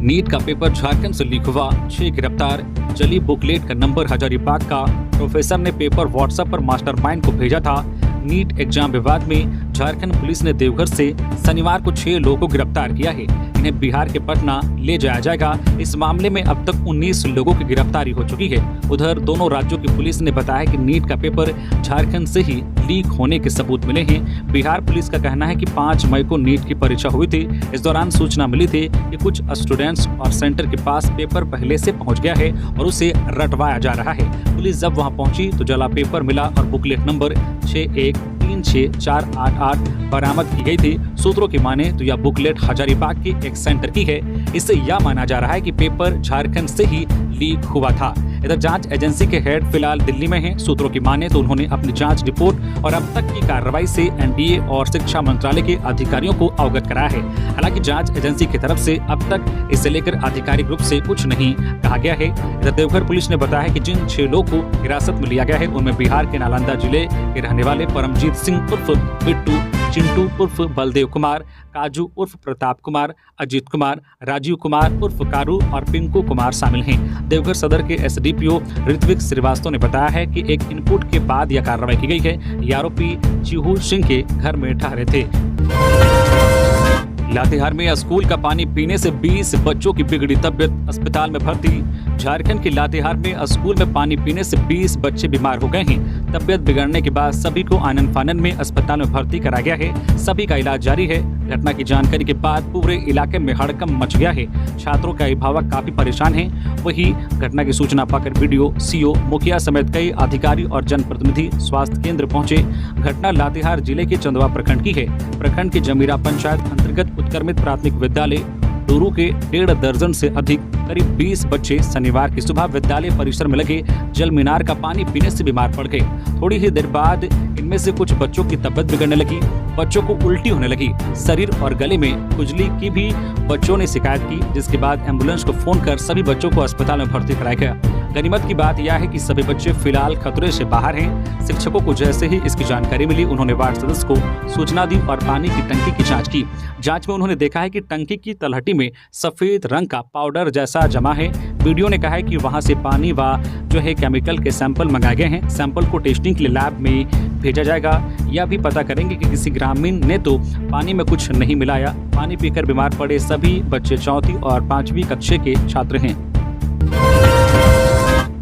NEET का paper Jharkhand से leak हुआ, 6 गिरफ्तार। जली बुकलेट का नंबर हजारीबाग का। प्रोफेसर ने पेपर व्हाट्सएप पर मास्टरमाइंड को भेजा था। नीट एग्जाम विवाद में झारखंड पुलिस ने देवघर से शनिवार को 6 लोगों को गिरफ्तार किया है। इन्हें बिहार के पटना ले जाया जाएगा। इस मामले में अब तक 19 लोगों की गिरफ्तारी हो चुकी है। उधर दोनों राज्यों की पुलिस ने बताया कि नीट का पेपर झारखंड से ही लीक होने के सबूत मिले हैं। बिहार पुलिस का कहना है कि 5 मई को नीट की परीक्षा हुई थी। इस दौरान सूचना मिली थी कि कुछ स्टूडेंट्स और सेंटर के पास पेपर पहले से पहुंच गया है और उसे रटवाया जा रहा है। पुलिस जब वहां पहुंची तो जला पेपर मिला और बुकलेट नंबर 61364888 बरामद की गई थी। सूत्रों की माने तो यह बुकलेट हजारीबाग के एक सेंटर की है। इससे यह माना जा रहा है कि पेपर झारखंड से ही लीक हुआ था। इधर जांच एजेंसी के हेड फिलहाल दिल्ली में हैं। सूत्रों की माने तो उन्होंने अपनी जांच रिपोर्ट और अब तक की कार्रवाई से एनडीए और शिक्षा मंत्रालय के अधिकारियों को अवगत कराया है। हालांकि जांच एजेंसी की तरफ से अब तक इसे लेकर आधिकारिक रूप से कुछ नहीं कहा गया है। इधर देवघर पुलिस ने बताया कि जिन 6 लोगों को हिरासत में लिया गया है उनमें बिहार के नालंदा जिले के रहने वाले परमजीत सिंह उर्फ बिट्टू, चिंटू उर्फ बलदेव कुमार, काजू उर्फ प्रताप कुमार, अजीत कुमार, राजीव कुमार उर्फ कारू और पिंकू कुमार शामिल हैं। देवघर सदर के एसडीपीओ ऋत्विक श्रीवास्तव ने बताया है कि एक इनपुट के बाद यह कार्रवाई की गई है। ये आरोपी चिहू सिंह के घर में ठहरे थे। लातेहार में स्कूल का पानी पीने से 20 बच्चों की बिगड़ी तबियत, अस्पताल में भर्ती। झारखंड के लातेहार में स्कूल में पानी पीने से 20 बच्चे बीमार हो गए हैं। तबियत बिगड़ने के बाद सभी को आनन फानन में अस्पताल में भर्ती करा गया है। सभी का इलाज जारी है। घटना की जानकारी के बाद पूरे इलाके में हड़कंप मच गया है। छात्रों का अभिभावक काफी परेशान हैं। वहीं घटना की सूचना पाकर बीडीओ, सीओ, मुखिया समेत कई अधिकारी और जनप्रतिनिधि स्वास्थ्य केंद्र पहुंचे। घटना लातेहार जिले के चंदवा प्रखंड की है। प्रखंड के जमीरा पंचायत अंतर्गत उत्क्रमित प्राथमिक विद्यालय डोरू के 1.5 दर्जन से अधिक करीब 20 बच्चे शनिवार की सुबह विद्यालय परिसर में लगे जल मीनार का पानी पीने से बीमार पड़ गए। थोड़ी ही देर बाद इनमें से कुछ बच्चों की तबीयत बिगड़ने लगी। बच्चों को उल्टी होने लगी। शरीर और गले में खुजली की भी बच्चों ने शिकायत की, जिसके बाद एम्बुलेंस को फोन कर सभी बच्चों को अस्पताल में भर्ती कराया गया। गनीमत की बात यह है कि सभी बच्चे फिलहाल खतरे से बाहर हैं। शिक्षकों को जैसे ही इसकी जानकारी मिली उन्होंने वार्ड सदस्य को सूचना दी और पानी की टंकी की जांच की। जांच में उन्होंने देखा है कि टंकी की तलहटी में सफेद रंग का पाउडर जैसा जमा है। वीडियो ने कहा है कि वहां से पानी व केमिकल के सैंपल मंगाए गए हैं। सैंपल को टेस्टिंग के लिए लैब में भेजा जाएगा। यह भी पता करेंगे कि किसी ग्रामीण ने तो पानी में कुछ नहीं मिलाया। पानी पीकर बीमार पड़े सभी बच्चे 4वीं और 5वीं कक्षा के छात्र हैं।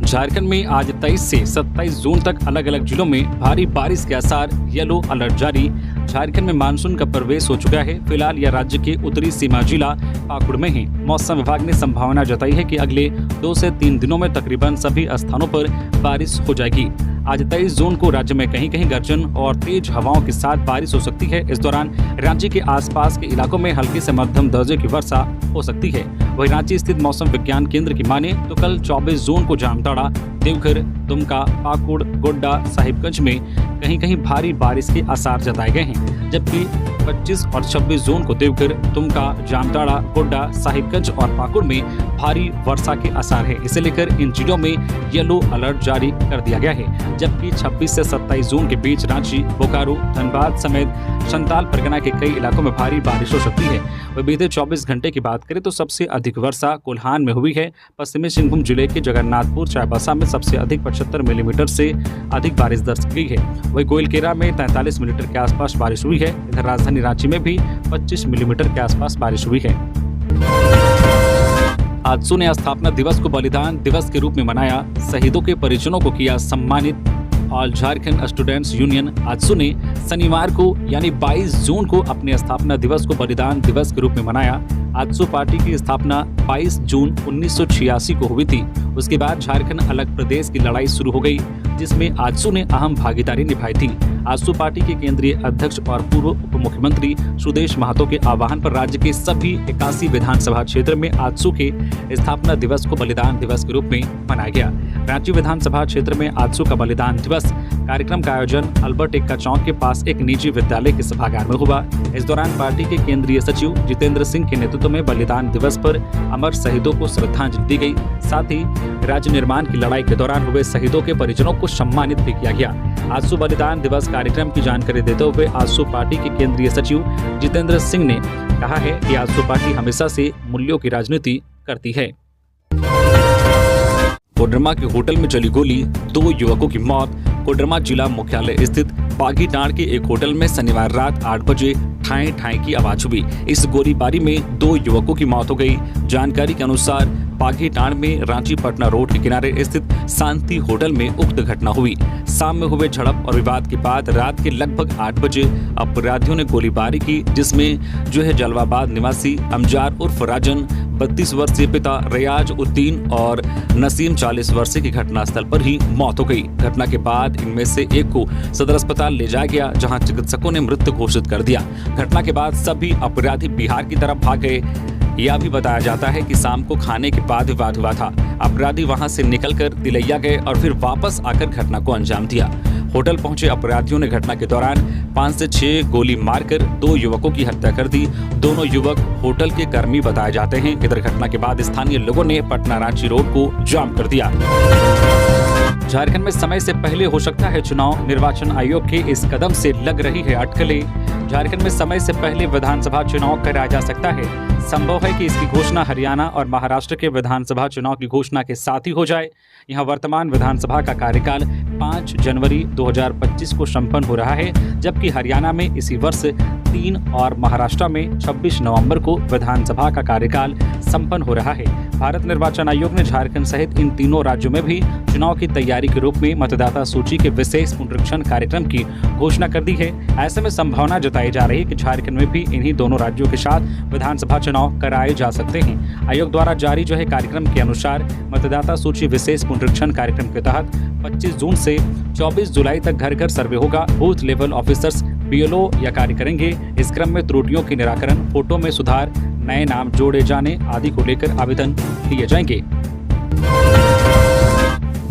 झारखंड में आज 23 से 27 जून तक अलग अलग जिलों में भारी बारिश के आसार, येलो अलर्ट जारी। झारखंड में मानसून का प्रवेश हो चुका है। फिलहाल यह राज्य के उत्तरी सीमा जिला पाकुड़ में है। मौसम विभाग ने संभावना जताई है कि अगले 2 से 3 दिनों में तकरीबन सभी स्थानों पर बारिश हो जाएगी। आज 23 जून को राज्य में कहीं कहीं गर्जन और तेज हवाओं के साथ बारिश हो सकती है। इस दौरान राज्य के आसपास के इलाकों में हल्की से मध्यम दर्जे की वर्षा हो सकती है। वहीं रांची स्थित मौसम विज्ञान केंद्र की माने तो कल 24 जून को जामताड़ा, देवघर, दुमका, पाकुड़, गोड्डा, साहिबगंज में कहीं कहीं भारी बारिश के आसार जताए गए हैं। जबकि 25 और 26 जून को देवघर, दुमका, जामताड़ा, गोड्डा, साहिबगंज और पाकुड़ में भारी वर्षा के आसार है। इसे लेकर इन जिलों में येलो अलर्ट जारी कर दिया गया है। जबकि 26 से 27 जून के बीच रांची, बोकारो, धनबाद समेत संताल परगना के कई इलाकों में भारी बारिश हो सकती है। वह बीते 24 घंटे की बात करें तो सबसे अधिक वर्षा कोल्हान में हुई है। पश्चिमी सिंहभूम जिले के जगन्नाथपुर चाईबासा में सबसे अधिक 75 मिलीमीटर से अधिक बारिश दर्ज की गई है। वहीं गोइलकेरा में 43 मिलीमीटर के आसपास बारिश हुई है। इधर राजधानी रांची में भी 25 मिलीमीटर के आसपास बारिश हुई है। आजसू ने स्थापना दिवस को बलिदान दिवस के रूप में मनाया। शहीदों के परिजनों को किया सम्मानित। All Jharkhand students union AJSU ने शनिवार को यानी 22 जून को अपने स्थापना दिवस को बलिदान दिवस के रूप में मनाया। आजसू पार्टी की स्थापना 22 जून 1986 को हुई थी। उसके बाद झारखंड अलग प्रदेश की लड़ाई शुरू हो गई, जिसमें आजसू ने अहम भागीदारी निभाई थी। आजसू पार्टी के केंद्रीय अध्यक्ष और पूर्व उप मुख्यमंत्री सुदेश महतो के आह्वान पर राज्य के सभी 81 विधानसभा क्षेत्र में आजसू के स्थापना दिवस को बलिदान दिवस के रूप में मनाया गया। रांची विधानसभा क्षेत्र में आजसू का बलिदान दिवस कार्यक्रम का आयोजन अल्बर्ट एक्का चौक के पास एक निजी विद्यालय के सभागार में हुआ। इस दौरान पार्टी के केंद्रीय सचिव जितेंद्र सिंह के नेतृत्व में बलिदान दिवस पर अमर शहीदों को श्रद्धांजलि दी गई। साथ ही राज्य निर्माण की लड़ाई के दौरान हुए शहीदों के परिजनों को सम्मानित भी किया गया। आजसू बलिदान दिवस कार्यक्रम की जानकारी देते हुए आजसू पार्टी के केंद्रीय सचिव जितेंद्र सिंह ने कहा है कि आजसू पार्टी हमेशा से मूल्यों की राजनीति करती है। कोडरमा के होटल में चली गोली, 2 युवकों की मौत। कोडरमा जिला मुख्यालय स्थित बागीटाड़ के एक होटल में शनिवार रात 8 बजे ठाई ठाई की आवाज हुई। इस गोलीबारी में 2 युवकों की मौत हो गई। जानकारी के अनुसार बागीटाड़ में रांची पटना रोड के किनारे स्थित शांति होटल में उक्त घटना हुई। शाम में हुए झड़प और विवाद के बाद रात के लगभग 8 बजे अपराधियों ने गोलीबारी की, जिसमें जलवाबाद निवासी अमजार उर्फ राजन, 32 वर्षीय पिता रियाज उद्दीन और नसीम 40 वर्षीय की घटनास्थल पर ही मौत हो गई। घटना के बाद इनमें से एक को सदर अस्पताल ले जाया गया, जहां चिकित्सकों ने मृत घोषित कर दिया। घटना के बाद सभी अपराधी बिहार की तरफ भाग गए। यह भी बताया जाता है कि शाम को खाने के बाद विवाद हुआ था। अपराधी वहां से निकलकर तिलैया गए और फिर वापस आकर घटना को अंजाम दिया। होटल पहुंचे अपराधियों ने घटना के दौरान 5 से 6 गोली मारकर 2 युवकों की हत्या कर दी। दोनों युवक होटल के कर्मी बताए जाते हैं। इधर घटना के बाद स्थानीय लोगों ने पटना रांची रोड को जाम कर दिया। झारखंड में समय से पहले हो सकता है चुनाव, निर्वाचन आयोग के इस कदम से लग रही है अटकलें। झारखंड में समय से पहले विधानसभा चुनाव कराया जा सकता है। संभव है कि इसकी घोषणा हरियाणा और महाराष्ट्र के विधानसभा चुनाव की घोषणा के साथ ही हो जाए। यहाँ वर्तमान विधानसभा का कार्यकाल 5 जनवरी 2025 को संपन्न हो रहा है, जबकि हरियाणा में इसी वर्ष 3 और महाराष्ट्र में 26 नवंबर को विधानसभा का कार्यकाल संपन्न हो रहा है। भारत निर्वाचन आयोग ने झारखंड सहित इन तीनों राज्यों में भी चुनाव की तैयारी के रूप में मतदाता सूची के विशेष पुनरीक्षण कार्यक्रम की घोषणा कर दी है। ऐसे में संभावना जताई जा रही है कि झारखंड में भी इन्हीं दोनों राज्यों के साथ विधानसभा चुनाव कराए जा सकते हैं। आयोग द्वारा जारी कार्यक्रम के अनुसार मतदाता सूची विशेष पुनरीक्षण कार्यक्रम के तहत 25 जून से 24 जुलाई तक घर घर सर्वे होगा। बूथ लेवल ऑफिसर्स BLO यह कार्य करेंगे। इस क्रम में त्रुटियों के निराकरण, फोटो में सुधार, नए नाम जोड़े जाने आदि को लेकर आवेदन दिए जाएंगे।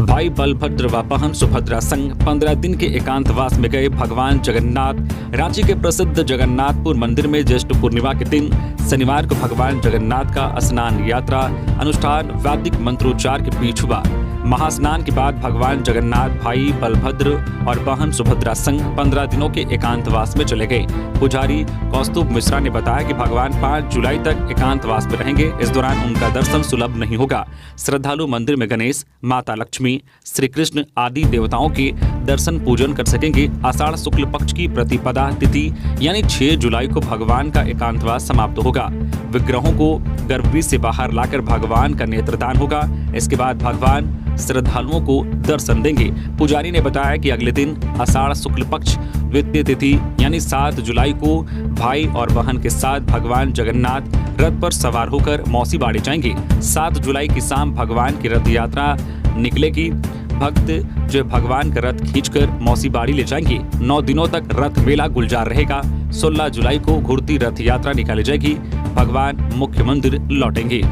भाई बलभद्र व बहन सुभद्रा संग 15 दिन के एकांतवास में गए भगवान जगन्नाथ। रांची के प्रसिद्ध जगन्नाथपुर मंदिर में ज्येष्ठ पूर्णिमा के दिन शनिवार को भगवान जगन्नाथ का स्नान यात्रा अनुष्ठान वैदिक मंत्रोच्चार के बीच हुआ। महास्नान के बाद भगवान जगन्नाथ भाई बलभद्र और बहन सुभद्रा संग 15 दिनों के एकांतवास में चले गए। पुजारी कौस्तुभ मिश्रा ने बताया कि भगवान 5 जुलाई तक एकांतवास में रहेंगे। इस दौरान उनका दर्शन सुलभ नहीं होगा। श्रद्धालु मंदिर में गणेश, माता लक्ष्मी, श्री कृष्ण आदि देवताओं के दर्शन पूजन कर सकेंगे। आषाढ़ शुक्ल पक्ष की प्रतिपदा तिथि यानी 6 जुलाई को भगवान का एकांतवास समाप्त होगा। विग्रहों को गर्भगृह से बाहर लाकर भगवान का नेत्रदान होगा। इसके बाद भगवान श्रद्धालुओं को दर्शन देंगे। पुजारी ने बताया कि अगले दिन आषाढ़ शुक्ल पक्ष द्वितीय तिथि यानी 7 जुलाई को भाई और बहन के साथ भगवान जगन्नाथ रथ पर सवार होकर मौसी बाड़ी जाएंगे। 7 जुलाई की शाम भगवान की रथ यात्रा निकलेगी। भक्त भगवान का रथ खींचकर मौसी बाड़ी ले जाएंगे। 9 दिनों तक रथ मेला गुलजार रहेगा। 16 जुलाई को घुड़ती रथ यात्रा निकाली जाएगी। भगवान मुख्य मंदिर लौटेंगे।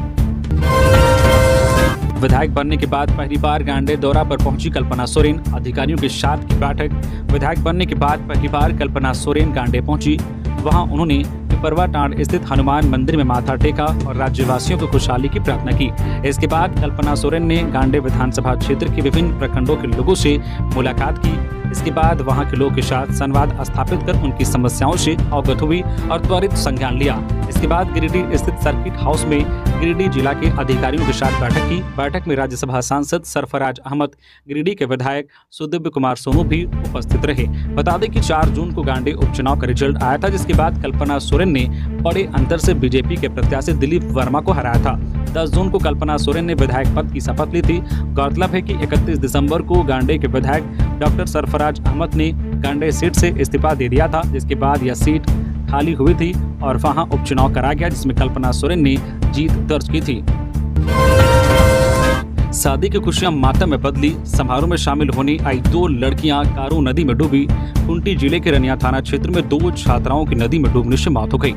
विधायक बनने के बाद पहली बार गांडे दौरा पर पहुंची कल्पना सोरेन। अधिकारियों के साथ की बैठक। विधायक बनने के बाद पहली बार कल्पना सोरेन गांडे पहुंची। वहां उन्होंने पिपरवा टांड स्थित हनुमान मंदिर में माथा टेका और राज्यवासियों को खुशहाली की प्रार्थना की। इसके बाद कल्पना सोरेन ने गांडे विधानसभा क्षेत्र के विभिन्न प्रखंडों के लोगों से मुलाकात की। इसके बाद वहां के लोगों के साथ संवाद स्थापित कर उनकी समस्याओं से अवगत हुई और त्वरित संज्ञान लिया। इसके बाद गिरिडीह स्थित सर्किट हाउस में गिरिडीह जिला के अधिकारियों के साथ बैठक की। बैठक में राज्यसभा सांसद सरफराज अहमद, गिरिडीह के विधायक सुदिव्य कुमार सोनू भी उपस्थित रहे। बता दें कि 4 जून को गांडे उपचुनाव का रिजल्ट आया था, जिसके बाद कल्पना सोरेन ने बड़े अंतर से बीजेपी के प्रत्याशी दिलीप वर्मा को हराया था। 10 जून को कल्पना सोरेन ने विधायक पद की शपथ ली थी। गौरतलब है कि 31 दिसंबर को गांडे के विधायक डॉक्टर सरफराज अहमद ने गांडे सीट से इस्तीफा दे दिया था, जिसके बाद यह सीट खाली हुई थी और वहां उपचुनाव कराया गया, जिसमें कल्पना सोरेन ने जीत दर्ज की थी। शादी की खुशियां मातम में बदली। समारोह में शामिल होने आई 2 लड़कियां कारू नदी में डूबी। कुंटी जिले के रनिया थाना क्षेत्र में 2 छात्राओं की नदी में डूबने से मौत हो गई।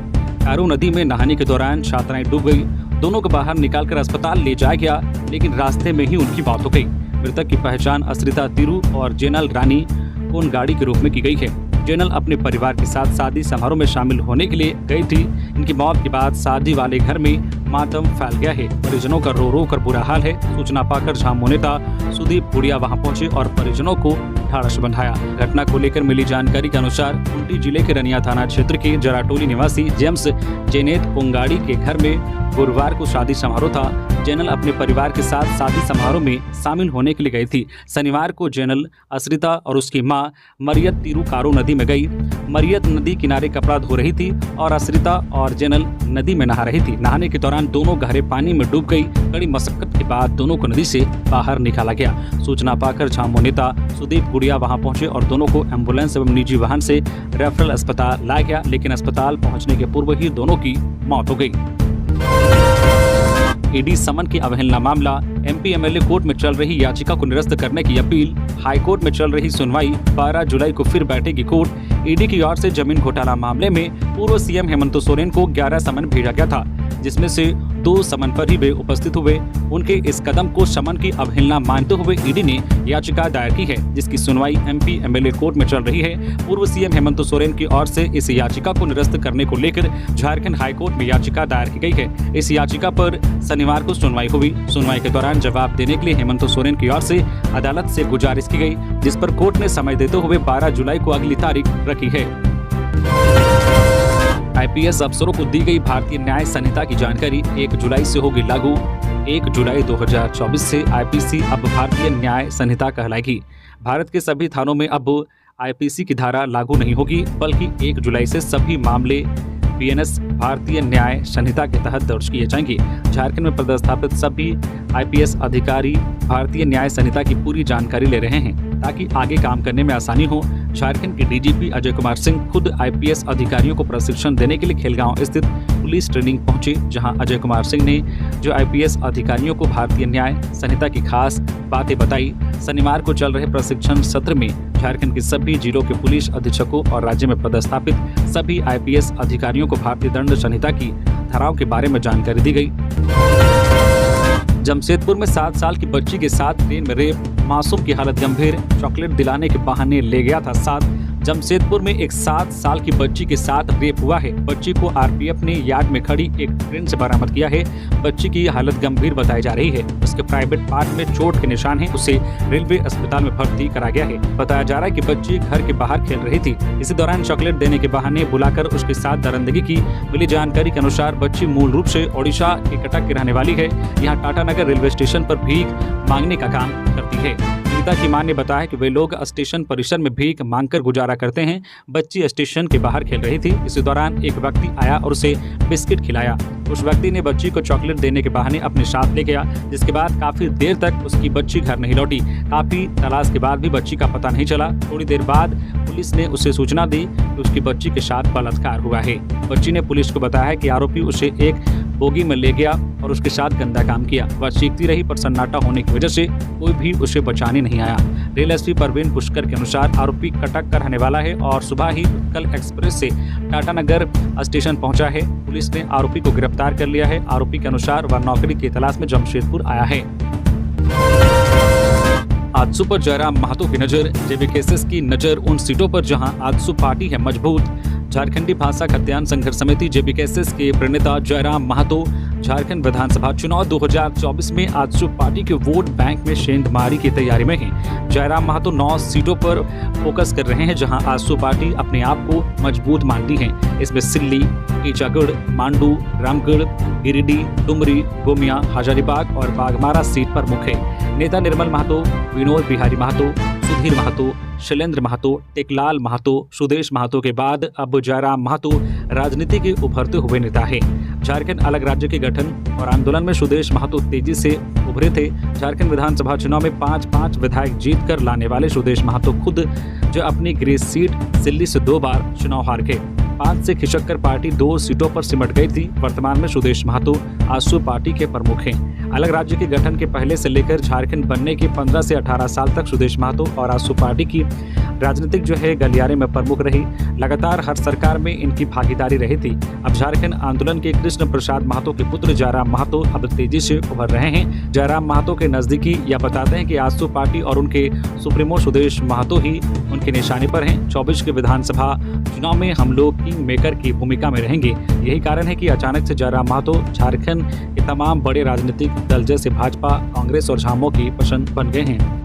कारू नदी में नहाने के दौरान छात्राएं डूब गई। दोनों को बाहर निकालकर अस्पताल ले जाया गया, लेकिन रास्ते में ही उनकी मौत हो गई। मृतक की पहचान अस्रिता तिरु और जेनल रानी कोनगाड़ी के रूप में की गई है। जेनल अपने परिवार के साथ शादी समारोह में शामिल होने के लिए गई थी। इनकी मौत के बाद शादी वाले घर में मातम फैल गया है। परिजनों का रो रो कर बुरा हाल है। सूचना पाकर झामू नेता सुदीप गुड़िया वहां पहुंचे और परिजनों को ढाढ़स बंधाया। घटना को लेकर मिली जानकारी के अनुसार खूंटी जिले के रनिया थाना क्षेत्र के जराटोली निवासी जेम्स जेनेत पोंगाड़ी के घर में गुरुवार को शादी समारोह था। जेनल अपने परिवार के साथ शादी समारोह में शामिल होने के लिए गई थी। शनिवार को जेनल असरिता और उसकी मां मरियत तिरुकारो नदी में गई। मरियत नदी किनारे कपड़ा धो रही थी और असरिता और जेनल नदी में नहा रही थी। नहाने के दौरान दोनों गहरे पानी में डूब गई। कड़ी मशक्कत के बाद दोनों को नदी से बाहर निकाला गया। सूचना पाकर झामू नेता सुदीप गुड़िया वहां पहुंचे और दोनों को एम्बुलेंस एवं निजी वाहन से रेफरल अस्पताल लाया गया, लेकिन अस्पताल पहुंचने के पूर्व ही दोनों की मौत हो गई। ईडी समन की अवहेलना मामला। एमपी एमएलए कोर्ट में चल रही याचिका को निरस्त करने की अपील। हाईकोर्ट में चल रही सुनवाई 12 जुलाई को फिर बैठेगी कोर्ट। ईडी की ओर से जमीन घोटाला मामले में पूर्व सीएम हेमंत सोरेन को 11 समन भेजा गया था, जिसमें से 2 समन पर ही वे उपस्थित हुए। उनके इस कदम को समन की अवहेलना मानते हुए ईडी ने याचिका दायर की है, जिसकी सुनवाई एमपी एमएलए कोर्ट में चल रही है। पूर्व सीएम हेमंत सोरेन की ओर से इस याचिका को निरस्त करने को लेकर झारखंड हाईकोर्ट में याचिका दायर की गई है। इस याचिका पर शनिवार को सुनवाई हुई। सुनवाई के दौरान जवाब देने के लिए हेमंत सोरेन की ओर से अदालत से गुजारिश की गई, जिस पर कोर्ट ने समय देते हुए 12 जुलाई को अगली तारीख रखी है। आईपीएस अफसरों को दी गई भारतीय न्याय संहिता की जानकारी 1 जुलाई से होगी लागू। 1 जुलाई 2024 से आईपीसी अब भारतीय न्याय संहिता कहलाएगी। भारत के सभी थानों में अब आईपीसी की धारा लागू नहीं होगी, बल्कि 1 जुलाई से सभी मामले बीएनएस भारतीय न्याय संहिता के तहत दर्ज किए जाएंगे। झारखंड में पदस्थापित सभी आईपीएस अधिकारी भारतीय न्याय संहिता की पूरी जानकारी ले रहे हैं, ताकि आगे काम करने में आसानी हो। झारखंड के डीजीपी अजय कुमार सिंह खुद आईपीएस अधिकारियों को प्रशिक्षण देने के लिए खेलगांव स्थित पुलिस ट्रेनिंग पहुंचे, जहां अजय कुमार सिंह ने जो आईपीएस अधिकारियों को भारतीय न्याय संहिता की खास बातें बताई। शनिवार को चल रहे प्रशिक्षण सत्र में झारखंड के सभी जिलों के पुलिस अधीक्षकों और राज्य में पदस्थापित सभी आईपीएस अधिकारियों को भारतीय दंड संहिता की धाराओं के बारे में जानकारी दी गई। जमशेदपुर में 7 साल की बच्ची के साथ ट्रेन में रेप, मासूम की हालत गंभीर, चॉकलेट दिलाने के बहाने ले गया था साथ। जमशेदपुर में एक 7 साल की बच्ची के साथ रेप हुआ है। बच्ची को आरपीएफ ने यार्ड में खड़ी एक ट्रेन से बरामद किया है। बच्ची की हालत गंभीर बताई जा रही है। उसके प्राइवेट पार्ट में चोट के निशान हैं। उसे रेलवे अस्पताल में भर्ती करा गया है। बताया जा रहा है कि बच्ची घर के बाहर खेल रही थी। इसी दौरान चॉकलेट देने के बहाने बुलाकर उसके साथ दरिंदगी की। मिली जानकारी के अनुसार बच्ची मूल रूप से ओडिशा के कटक की रहने वाली है। यहाँ टाटानगर रेलवे स्टेशन पर भीख मांगने का काम करती है। पीड़िता की मां ने बताया कि वे लोग स्टेशन परिसर में भीख मांगकर गुजारा करते हैं। बच्ची स्टेशन के बाहर खेल रही थी। इसी दौरान एक व्यक्ति आया और उसे बिस्किट खिलाया। उस व्यक्ति ने बच्ची को चॉकलेट देने के बहाने अपने साथ ले गया, जिसके बाद काफी देर तक उसकी बच्ची घर नहीं लौटी। काफी तलाश के बाद भी बच्ची का पता नहीं चला। थोड़ी देर बाद पुलिस ने उसे सूचना दी कि उसकी बच्ची के साथ बलात्कार हुआ है। बच्ची ने पुलिस को बताया कि आरोपी उसे एक बोगी में ले गया और उसके साथ गंदा काम किया। वह चीखती रही, पर सन्नाटा होने की वजह से कोई भी उसे बचाने नहीं आया। रेल एसपी परवीन पुष्कर के अनुसार आरोपी कटक का रहने वाला है और सुबह ही उत्कल एक्सप्रेस से टाटानगर स्टेशन पहुंचा है। पुलिस ने आरोपी को गिरफ्तार कर लिया है। आरोपी के अनुसार वह नौकरी की तलाश में जमशेदपुर आया है। आजसू पर जयराम महतो की नजर। जेबीकेएसएस की नजर उन सीटों पर जहां आजसू पार्टी है मजबूत। झारखंडी भाषा खाद्यान्न संघर्ष समिति जेबीकेएसएस के प्रणेता जयराम महतो झारखंड विधानसभा चुनाव 2024 में आजसू पार्टी के वोट बैंक में सेंधमारी की तैयारी में है। जयराम महतो 9 सीटों पर फोकस कर रहे हैं, जहां आजसू पार्टी अपने आप को मजबूत मानती है। इसमें सिल्ली, ईचागढ़, मांडू, रामगढ़, गिरिडीह, डुमरी, गोमिया, हजारीबाग और बाघमारा सीट पर मुख्य है। नेता निर्मल महतो, विनोद बिहारी महतो, सुधीर महतो, शैलेंद्र महतो, टेकलाल महतो, सुदेश महतो के बाद अब जयराम महतो राजनीति के उभरते हुए नेता है। झारखंड अलग राज्य के गठन और आंदोलन में सुदेश महतो तेजी से उभरे थे। झारखंड विधानसभा चुनाव में 5-5 विधायक जीत कर लाने वाले सुदेश महतो खुद जो अपनी गृह सीट सिल्ली से 2 बार चुनाव हार गए। 5 से खिसक कर पार्टी 2 सीटों पर सिमट गई थी। वर्तमान में सुदेश महतो आजसू पार्टी के प्रमुख हैं। अलग राज्य के गठन के पहले से लेकर झारखंड बनने के 15 से 18 साल तक सुदेश महतो और आजसू पार्टी की राजनीतिक गलियारे में प्रमुख रही। लगातार हर सरकार में इनकी भागीदारी रही थी। अब झारखंड आंदोलन के कृष्ण प्रसाद महतो के पुत्र जयराम महतो अब तेजी से उभर रहे हैं। जयराम महतो के नजदीकी यह बताते हैं कि आजसू पार्टी और उनके सुप्रीमो सुदेश महतो ही उनके निशाने पर हैं। 24 के विधानसभा चुनाव में हम लोग किंग मेकर की भूमिका में रहेंगे। यही कारण है कि अचानक से जयराम महतो झारखंड के तमाम बड़े राजनीतिक दल जैसे भाजपा, कांग्रेस और झामो की पसंद बन गए हैं।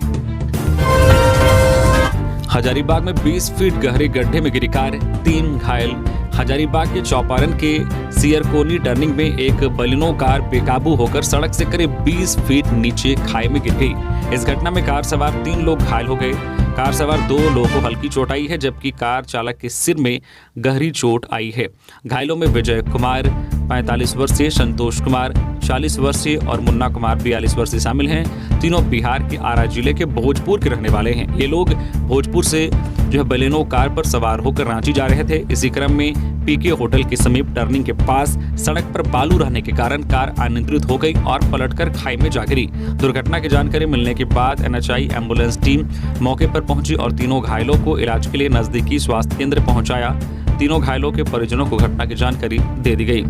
हजारीबाग में 20 फीट गहरे गड्ढे में गिरी कार, 3 घायल। हजारीबाग के चौपारण के सियरकोनी टर्निंग में एक बलिनो कार बेकाबू होकर सड़क से करीब 20 फीट नीचे खाई में गिर गई। इस घटना में कार सवार 3 लोग घायल हो गए। कार सवार 2 लोगों को हल्की चोट आई है, जबकि कार चालक के सिर में गहरी चोट आई है। घायलों में विजय कुमार 45 वर्षीय, संतोष कुमार 40 वर्षीय और मुन्ना कुमार 42 वर्षीय शामिल हैं। तीनों बिहार के आरा जिले के भोजपुर के रहने वाले हैं। ये लोग भोजपुर से बलेनो कार पर सवार होकर रांची जा रहे थे। इसी क्रम में पीके होटल के समीप टर्निंग के पास सड़क पर बालू रहने के कारण कार अनियंत्रित हो गई और पलटकर खाई में जा गिरी। दुर्घटना की जानकारी मिलने के बाद एनएचआई एम्बुलेंस टीम मौके पर पहुंची और तीनों घायलों को इलाज के लिए नजदीकी स्वास्थ्य केंद्र पहुंचाया। तीनों घायलों के परिजनों को घटना की जानकारी दे दी गई।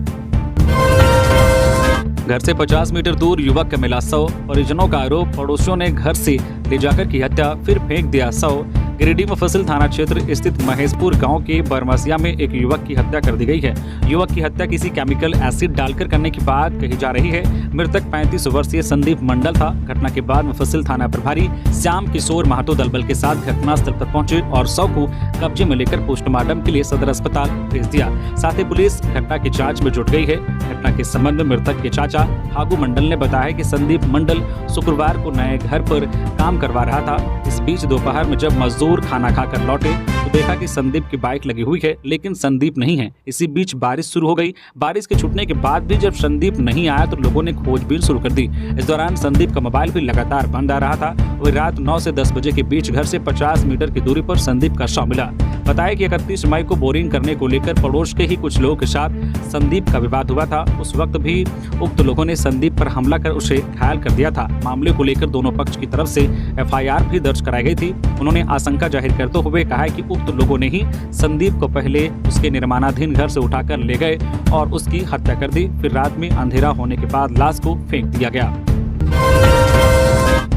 घर से 50 मीटर दूर युवक का मिला शव। परिजनों का आरोप, पड़ोसियों ने घर से ले जाकर की हत्या, फिर फेंक दिया शव। गिरिडीह मुफस्सिल थाना क्षेत्र स्थित महेशपुर गांव के बरमसिया में एक युवक की हत्या कर दी गई है। युवक की हत्या किसी केमिकल एसिड डालकर करने की बात कही जा रही है। मृतक 35 वर्षीय संदीप मंडल था। घटना के बाद मुफस्सिल थाना प्रभारी श्याम किशोर महतो दलबल के साथ घटनास्थल पर पहुंचे और शव को कब्जे में लेकर पोस्टमार्टम के लिए सदर अस्पताल भेज दिया। साथ ही पुलिस घटना की जाँच में जुट गई है। घटना के संबंध में मृतक के चाचा फागू मंडल ने बताया कि संदीप मंडल शुक्रवार को नए घर पर काम करवा रहा था। इस बीच दोपहर में जब मजदूर खाना खाकर लौटे तो देखा कि संदीप की बाइक लगी हुई है, लेकिन संदीप नहीं है। इसी बीच बारिश शुरू हो गई। बारिश के छूटने के बाद भी जब संदीप नहीं आया तो लोगों ने खोजबीन शुरू कर दी। इस दौरान संदीप का मोबाइल भी लगातार बंद आ रहा था। वही रात 9 से 10 बजे के बीच घर से 50 मीटर की दूरी पर संदीप का शव मिला। बताया कि 31 मई को बोरिंग करने को लेकर पड़ोस के ही कुछ लोगों के साथ संदीप का विवाद हुआ था। उस वक्त भी उक्त लोगों ने संदीप पर हमला कर उसे घायल कर दिया था। मामले को लेकर दोनों पक्ष की तरफ से एफआईआर भी दर्ज कराई गई थी। उन्होंने आशंका जाहिर करते हुए कहा कि उक्त लोगों ने ही संदीप को पहले उसके निर्माणाधीन घर से उठाकर ले गए और उसकी हत्या कर दी। फिर रात में अंधेरा होने के बाद लाश को फेंक दिया गया।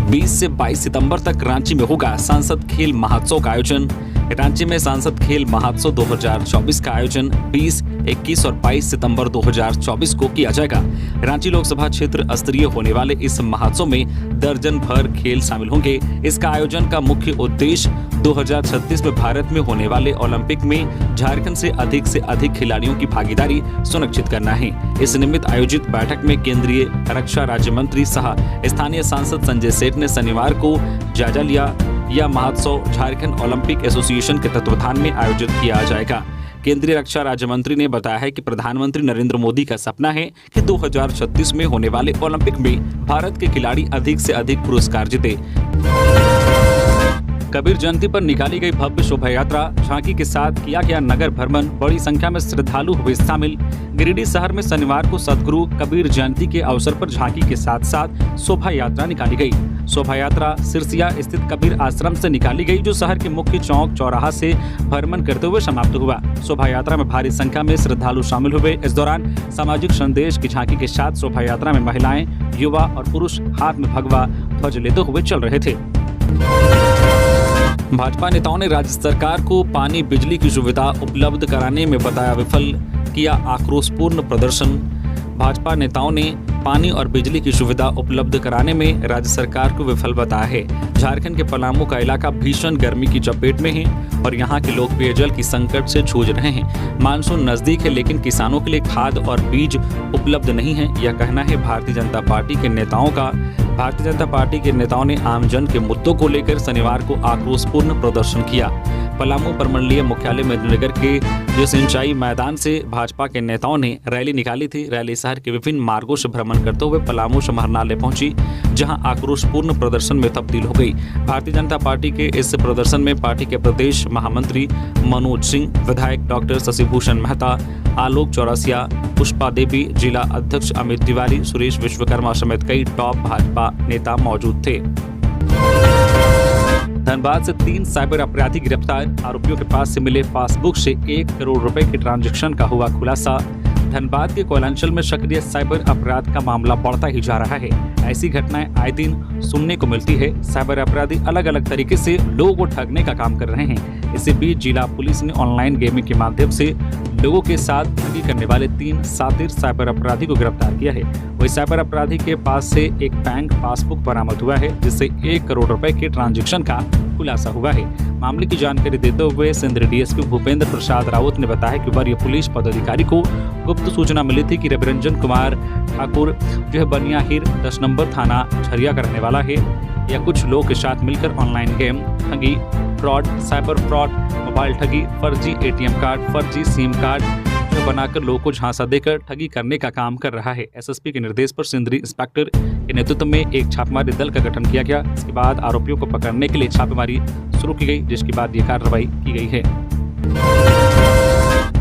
20 से 22 सितंबर तक रांची में होगा सांसद खेल महोत्सव का आयोजन। रांची में सांसद खेल महोत्सव 2024 का आयोजन 20, 21 और 22 सितंबर 2024 को किया जाएगा। रांची लोकसभा क्षेत्र स्तरीय होने वाले इस महोत्सव में दर्जन भर खेल शामिल होंगे। इसका आयोजन का मुख्य उद्देश्य 2036 में भारत में होने वाले ओलंपिक में झारखंड से अधिक खिलाड़ियों की भागीदारी सुनिश्चित करना है। इस निमित्त आयोजित बैठक में केंद्रीय रक्षा राज्य मंत्री सह स्थानीय सांसद संजय सेठ ने शनिवार को जायजा लिया। यह महोत्सव झारखंड ओलंपिक एसोसिएशन के तत्वाधान में आयोजित किया जाएगा। केंद्रीय रक्षा राज्य मंत्री ने बताया है कि प्रधानमंत्री नरेंद्र मोदी का सपना है कि 2036 में होने वाले ओलंपिक में भारत के खिलाड़ी अधिक से अधिक पुरस्कार जीते। कबीर जयंती पर निकाली गई भव्य शोभा यात्रा, झांकी के साथ किया गया नगर भ्रमण, बड़ी संख्या में श्रद्धालु हुए शामिल। गिरिडीह शहर में शनिवार को सदगुरु कबीर जयंती के अवसर पर झांकी के साथ साथ शोभा यात्रा निकाली गई। शोभा यात्रा सिरसिया स्थित कबीर आश्रम से निकाली गई, जो शहर के मुख्य चौक चौराहा से भ्रमण करते हुए समाप्त हुआ। शोभा यात्रा में भारी संख्या में श्रद्धालु शामिल हुए। इस दौरान सामाजिक संदेश की झांकी के साथ शोभा यात्रा में महिलाएं, युवा और पुरुष हाथ में भगवा ध्वज लेते हुए चल रहे थे। भाजपा नेताओं ने राज्य सरकार को पानी बिजली की सुविधा उपलब्ध कराने में बताया विफल, किया आक्रोशपूर्ण प्रदर्शन। भाजपा नेताओं ने पानी और बिजली की सुविधा उपलब्ध कराने में राज्य सरकार को विफल बताया है। झारखंड के पलामू का इलाका भीषण गर्मी की चपेट में है और यहाँ के लोग पेयजल की संकट से जूझ रहे हैं। मानसून नजदीक है, लेकिन किसानों के लिए खाद और बीज उपलब्ध नहीं है, यह कहना है भारतीय जनता पार्टी के नेताओं का। भारतीय जनता पार्टी के नेताओं ने आमजन के मुद्दों को लेकर शनिवार को आक्रोशपूर्ण प्रदर्शन किया। पलामू प्रमंडलीय मुख्यालय मेदिनीनगर के जो सिंचाई मैदान से भाजपा के नेताओं ने रैली निकाली थी। रैली शहर के विभिन्न मार्गों से भ्रमण करते हुए पलामू समाहरणालय पहुंची, जहां आक्रोशपूर्ण प्रदर्शन में तब्दील हो गई। भारतीय जनता पार्टी के इस प्रदर्शन में पार्टी के प्रदेश महामंत्री मनोज सिंह, विधायक डॉक्टर शशिभूषण मेहता, आलोक चौरसिया, पुष्पा देवी, जिला अध्यक्ष अमित तिवारी, सुरेश विश्वकर्मा समेत कई टॉप भाजपा नेता मौजूद थे। धनबाद से 3 साइबर अपराधी गिरफ्तार, आरोपियों के पास से मिले पासबुक से 1 करोड़ रुपए के ट्रांजैक्शन का हुआ खुलासा। धनबाद के कोयलांचल में सक्रिय साइबर अपराध का मामला बढ़ता ही जा रहा है। ऐसी घटनाएं आए दिन सुनने को मिलती है। साइबर अपराधी अलग अलग तरीके से लोगों को ठगने का काम कर रहे हैं। इसी बीच जिला पुलिस ने ऑनलाइन गेमिंग के माध्यम से लोगों के साथ ठगी करने वाले 3 शातिर साइबर अपराधी को गिरफ्तार किया है। वही साइबर अपराधी के पास से एक बैंक पासबुक बरामद हुआ है, जिससे 1 करोड़ रुपए के ट्रांजैक्शन का खुलासा हुआ है। मामले की जानकारी देते हुए सिंध डीएसपी भूपेंद्र प्रसाद रावत ने बताया कि वरीय पुलिस पदाधिकारी को गुप्त सूचना मिली थी कि रविरंजन कुमार ठाकुर जो है बनियाहिर 10 नंबर थाना झरिया का रहने वाला है, या कुछ लोग के साथ मिलकर ऑनलाइन गेम, ठगी, फ्रॉड, साइबर फ्रॉड, मोबाइल ठगी, फर्जी एटीएम कार्ड, फर्जी सिम कार्ड बनाकर लोगों को झांसा देकर ठगी करने का काम कर रहा है। एसएसपी के निर्देश पर सिंदरी इंस्पेक्टर के नेतृत्व में एक छापेमारी दल का गठन किया गया। इसके बाद आरोपियों को पकड़ने के लिए छापेमारी शुरू की गई, जिसके बाद ये कार्रवाई की गई है।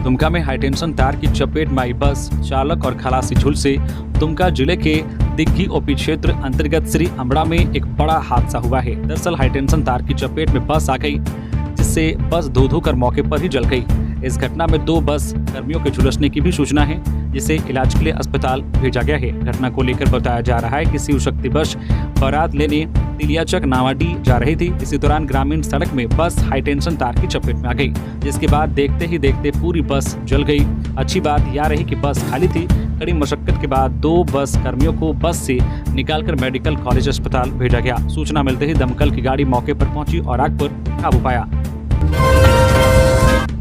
दुमका में हाईटेंशन तार की चपेट में आई बस, चालक और खलासी झुलसे। दुमका जिले के दिग्घी ओपी क्षेत्र अंतर्गत श्री अमड़ा में एक बड़ा हादसा हुआ है। दरअसल हाईटेंशन तार की चपेट में बस आ गई, जिससे बस धो कर मौके पर ही जल गई। इस घटना में 2 बस कर्मियों के झुलसने की भी सूचना है, जिसे इलाज के लिए अस्पताल भेजा गया है। घटना को लेकर बताया जा रहा है कि शिव शक्ति बस बारात लेने तिलियाचक नावाडी जा रही थी। इसी दौरान ग्रामीण सड़क में बस हाईटेंशन तार की चपेट में आ गई, जिसके बाद देखते ही देखते पूरी बस जल गई। अच्छी बात यह रही कि बस खाली थी। कड़ी मशक्कत के बाद 2 बस कर्मियों को बस से निकालकर मेडिकल कॉलेज अस्पताल भेजा गया। सूचना मिलते ही दमकल की गाड़ी मौके पर पहुंची और आग पर काबू पाया।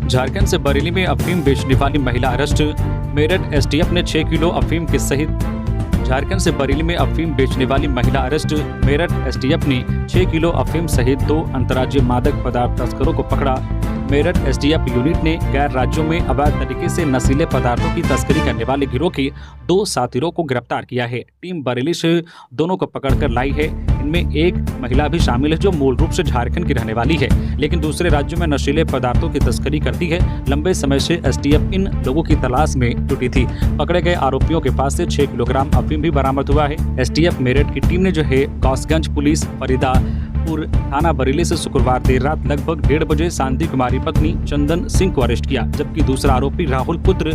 झारखंड से बरेली में अफीम बेचने वाली महिला अरेस्ट, मेरठ एसटीएफ ने 6 किलो अफीम के सहित झारखंड से बरेली में अफीम बेचने वाली महिला अरेस्ट, मेरठ एसटीएफ ने 6 किलो अफीम सहित 2 अंतर्राज्यीय मादक पदार्थ तस्करों को पकड़ा। मेरठ एसटीएफ यूनिट ने गैर राज्यों में अवैध तरीके से नशीले पदार्थों की तस्करी करने वाले गिरोह के 2 साथीरों को गिरफ्तार किया है। टीम बरेली से दोनों को पकड़कर लाई है। इनमें एक महिला भी शामिल है, जो मूल रूप से झारखंड की रहने वाली है, लेकिन दूसरे राज्यों में नशीले पदार्थों की तस्करी करती है। लंबे समय से एसटीएफ इन लोगों की तलाश में जुटी थी। पकड़े गए आरोपियों के पास से 6 किलोग्राम अफीम भी बरामद हुआ है। एसटीएफ मेरठ की टीम ने जो है गौसगंज पुलिस फरीदापुर थाना बरेली से शुक्रवार देर रात लगभग 1:30 बजे शांति कुमारी पत्नी चंदन सिंह को अरेस्ट किया, जबकि दूसरा आरोपी राहुल पुत्र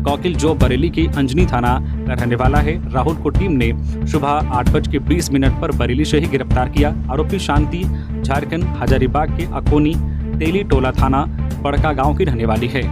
कौकिल जो बरेली की अंजनी थाना का रहने वाला है। राहुल को टीम ने सुबह 8:20 पर बरेली से ही गिरफ्तार किया। आरोपी शांति झारखंड हजारीबाग के अकोनी तेली टोला थाना बड़का गांव की रहने वाली है।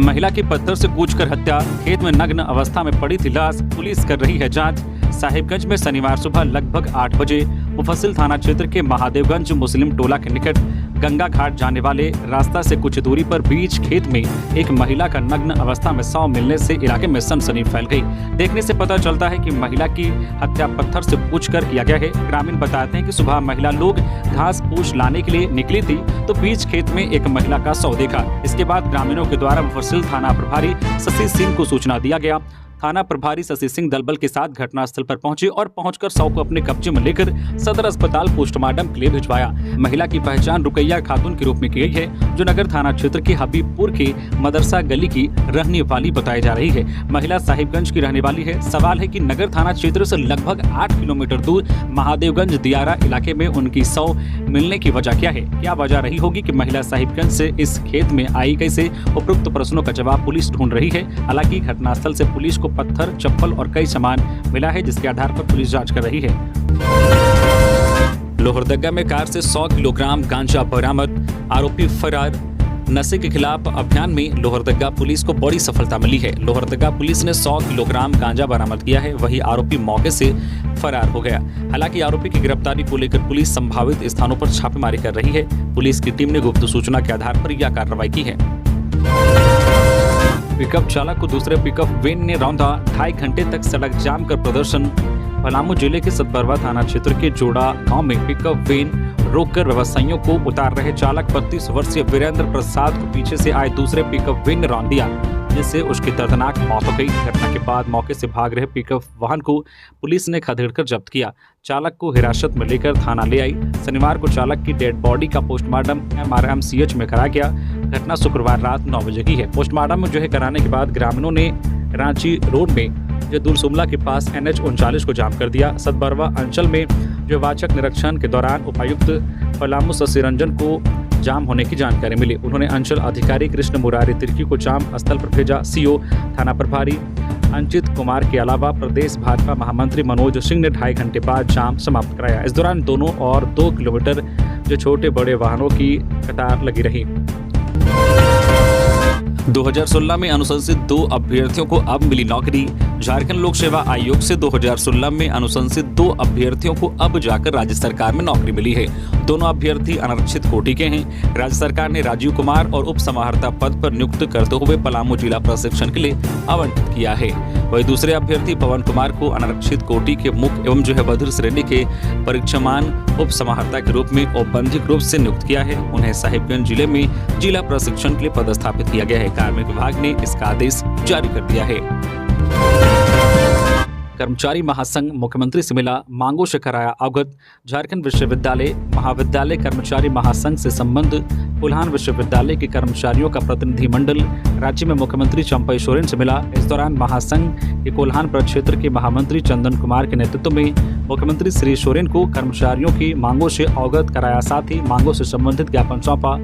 महिला की पत्थर से कूचकर हत्या, खेत में नग्न अवस्था में पड़ी थी लाश, पुलिस कर रही है जांच। साहिबगंज में शनिवार सुबह लगभग 8 बजे मुफस्सिल थाना क्षेत्र के महादेवगंज मुस्लिम टोला के निकट गंगा घाट जाने वाले रास्ता से कुछ दूरी पर बीच खेत में एक महिला का नग्न अवस्था में शव मिलने से इलाके में सनसनी फैल गई। देखने से पता चलता है कि महिला की हत्या पत्थर से पूछकर किया गया है। ग्रामीण बताते हैं कि सुबह महिला लोग घास फूस लाने के लिए निकली थी तो बीच खेत में एक महिला का शव देखा। इसके बाद ग्रामीणों के द्वारा मुफस्सिल थाना प्रभारी शशि सिंह को सूचना दिया गया। थाना प्रभारी शशि सिंह दलबल के साथ घटनास्थल पर पहुंचे और पहुंचकर शव को अपने कब्जे में लेकर सदर अस्पताल पोस्टमार्टम के लिए भिजवाया। महिला की पहचान रुकैया खातून के रूप में की गई है, जो नगर थाना क्षेत्र के हबीबपुर के मदरसा गली की रहने वाली बताई जा रही है। महिला साहिबगंज की रहने वाली है। सवाल है कि नगर थाना क्षेत्र से लगभग 8 किलोमीटर दूर महादेवगंज दियारा इलाके में उनकी शव मिलने की वजह क्या है? क्या वजह रही होगी कि महिला साहिबगंज से इस खेत में आई कैसे? उपरोक्त प्रश्नों का जवाब पुलिस ढूंढ रही है। हालांकि घटनास्थल से पुलिस को पत्थर, चप्पल और कई सामान मिला है, जिसके आधार पर पुलिस जांच कर रही है। लोहरदगा में कार से 100 किलोग्राम गांजा बरामद, आरोपी फरार। नशे के खिलाफ अभियान में लोहरदगा पुलिस को बड़ी सफलता मिली है। लोहरदगा पुलिस ने 100 किलोग्राम गांजा बरामद किया है, वही आरोपी मौके से फरार हो गया। हालांकि आरोपी की गिरफ्तारी को लेकर पुलिस संभावित स्थानों पर छापेमारी कर रही है। पुलिस की टीम ने गुप्त सूचना के आधार पर यह कार्रवाई की है। पिकअप चालक को दूसरे पिकअप वैन ने रौंदा, 2.5 घंटे तक सड़क जाम कर प्रदर्शन। पलामू जिले के सतबरवा थाना क्षेत्र के जोड़ा गांव में पिकअप वैन रोककर व्यवसायियों को उतार रहे चालक 32 वर्षीय वीरेंद्र प्रसाद को पीछे से आए दूसरे पिकअप वैन ने रौंद दिया, जिससे उसकी दर्दनाक मौत हो गई। घटना के बाद मौके से भाग रहे पिकअप वाहन को पुलिस ने खदेड़कर जब्त किया। चालक को हिरासत में लेकर थाना ले आई। शनिवार को चालक की डेड बॉडी का पोस्टमार्टम MRMCH में कराया गया। घटना शुक्रवार रात 9 बजे की है। पोस्टमार्टम कराने के बाद ग्रामीणों ने रांची रोड में जदुल सुमला के पास NH 39 को जाम कर दिया। सतबरवा अंचल में वाचक निरीक्षण के दौरान उपायुक्त पलामू शशि रंजन को जाम होने की जानकारी मिली। उन्होंने अंचल अधिकारी कृष्ण मुरारी तिर्की को जाम स्थल पर भेजा। CO थाना प्रभारी अंचित कुमार के अलावा प्रदेश भाजपा महामंत्री मनोज सिंह ने 2.5 घंटे बाद जाम समाप्त कराया। इस दौरान दोनों और 2 किलोमीटर छोटे बड़े वाहनों की कतार लगी रही। 2016 में अनुशंसित 2 अभ्यर्थियों को अब मिली नौकरी। झारखंड लोक सेवा आयोग से 2016 में अनुशंसित 2 अभ्यर्थियों को अब जाकर राज्य सरकार में नौकरी मिली है। दोनों अभ्यर्थी अनारक्षित कोटि के हैं। राज्य सरकार ने राजीव कुमार और उप समाहर्ता पद पर नियुक्त करते हुए पलामू जिला प्रशिक्षण के लिए आवंटित किया है। वही दूसरे अभ्यर्थी पवन कुमार को अनारक्षित कोटि के मुख्य एवं बधिर श्रेणी के परीक्षामान उप समाहर्ता के रूप में औपबंधिक रूप से नियुक्त किया है। उन्हें साहिबगंज जिले में जिला प्रशिक्षण के लिए पदस्थापित किया गया है। कार्मिक विभाग ने इसका आदेश जारी कर दिया है। कर्मचारी महासंघ मुख्यमंत्री से मिला, मांगों से कराया अवगत। झारखंड विश्वविद्यालय महाविद्यालय कर्मचारी महासंघ से संबंध कोल्हान विश्वविद्यालय के कर्मचारियों का प्रतिनिधिमंडल राज्य में मुख्यमंत्री चंपई सोरेन से मिला। इस दौरान महासंघ के कोल्हान प्रक्षेत्र के महामंत्री चंदन कुमार के नेतृत्व में मुख्यमंत्री श्री सोरेन को कर्मचारियों की मांगों से अवगत कराया, साथ ही मांगों से संबंधित ज्ञापन सौंपा।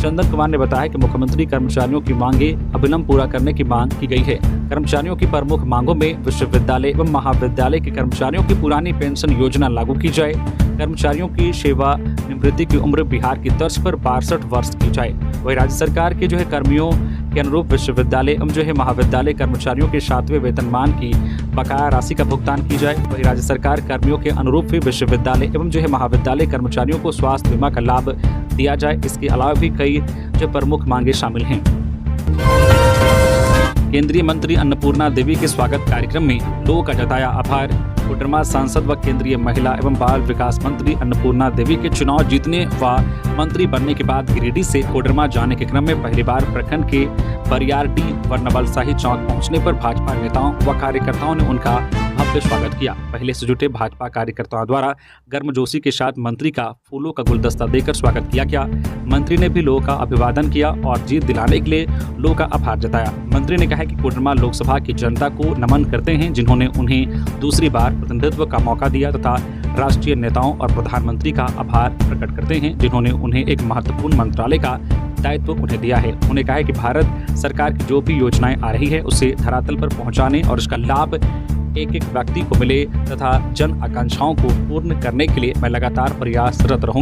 चंदन कुमार ने बताया कि मुख्यमंत्री कर्मचारियों की मांगे अविलंब पूरा करने की मांग की गई है। कर्मचारियों की प्रमुख मांगों में विश्वविद्यालय एवं महाविद्यालय के कर्मचारियों की पुरानी पेंशन योजना लागू की जाए, कर्मचारियों की सेवा निवृत्ति की उम्र बिहार की तर्ज पर 62 वर्ष की जाए। वही राज्य सरकार के कर्मियों के अनुरूप विश्वविद्यालय एवं महाविद्यालय कर्मचारियों के 7वें वेतनमान की बकाया राशि का भुगतान की जाए। वही राज्य सरकार कर्मियों के अनुरूप भी विश्वविद्यालय एवं महाविद्यालय कर्मचारियों को स्वास्थ्य बीमा का लाभ दिया जाए। इसके अलावा भी कई प्रमुख मांगे शामिल हैं। केंद्रीय मंत्री अन्नपूर्णा देवी के स्वागत कार्यक्रम में लोगों का जताया आभार। कोडरमा सांसद व केंद्रीय महिला एवं बाल विकास मंत्री अन्नपूर्णा देवी के चुनाव जीतने व मंत्री बनने के बाद गिरिडीह से कोडरमा जाने के क्रम में पहली बार प्रखंड के बरियारडी व नवलशाही चौक पहुंचने पर भाजपा नेताओं व कार्यकर्ताओं ने उनका भव्य स्वागत किया। पहले से जुटे भाजपा कार्यकर्ताओं द्वारा गर्मजोशी के साथ मंत्री का फूलों का गुलदस्ता देकर स्वागत किया गया। मंत्री ने भी लोगों का अभिवादन किया और जीत दिलाने के लिए लोगों का आभार जताया। मंत्री ने कहा कि कोडरमा लोकसभा की जनता को नमन करते हैं, जिन्होंने उन्हें दूसरी बार प्रतिनिधित्व का मौका दिया, तथा राष्ट्रीय नेताओं और प्रधानमंत्री का आभार प्रकट करते हैं, जिन्होंने उन्हें एक महत्वपूर्ण मंत्रालय का दायित्व उन्हें दिया है। उन्होंने कहा है कि भारत सरकार की जो भी योजनाएं आ रही है उसे धरातल पर पहुंचाने और इसका लाभ एक एक व्यक्ति को मिले तथा जन आकांक्षाओं को पूर्ण करने के लिए मैं लगातार प्रयासरत रहूंगी।